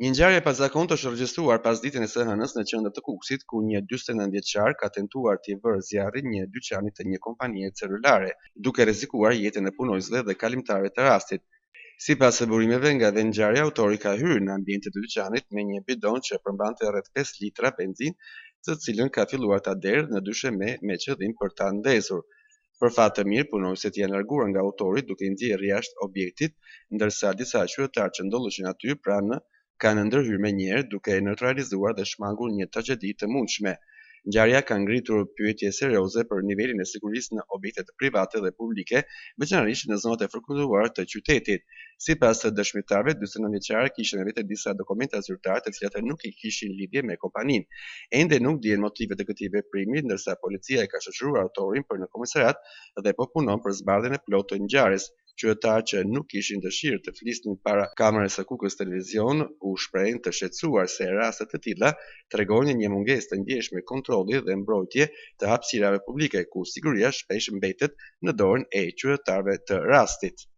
Një ngjarje e pazakontë është regjistruar pas ditën e së hënës në qendër të Kukësit, ku një 49 vjeçar ka tentuar t'i vërë zjarrin një dyqani të një kompanie celulare, duke rrezikuar jetën e punonjësve dhe kalimtarëve të rastit. Sipas burimeve nga dhe ngjarja, autori ka hyrë në ambientin e dyqanit me një bidon që përmbante rreth 5 litra benzinë, të cilën ka filluar ta derdhë në dysheme me qëllim për ta ndezur. Për fat të mirë, punonjësit janë larguar nga autori duke i nxjerrë jashtë objektit, ndërsa disa qytetarë që ndodheshin aty pranë kanë ndërhyrë menjëherë duke neutralizuar dhe shmangur një tragjedi të mundshme. Ngjarja ka ngritur pyetje serioze për nivelin e sigurisë në objektet private dhe publike, veçanërisht në zonat e frekventuara të qytetit. Sipas të dëshmitarëve, 49 vjeçari kishte me vete disa dokumenta zyrtare të cilat nuk i kishin lidhje me kompaninë. Ende nuk dihen motivet e këtij veprimi, ndërsa policia e ka shoqëruar autorin për në komisariat dhe po punon për zbardhjen e plotë të ngjarjes. Qytetarë që nuk kishin dëshirë të flisnin para kamerës së Kukës Televizion u shprehin të shqetësuar se raste të tilla tregojnë një mungesë të ndjeshme kontrolli dhe mbrojtje të hapësirave publike, ku siguria shpesh mbetet në dorën e qytetarëve të rastit.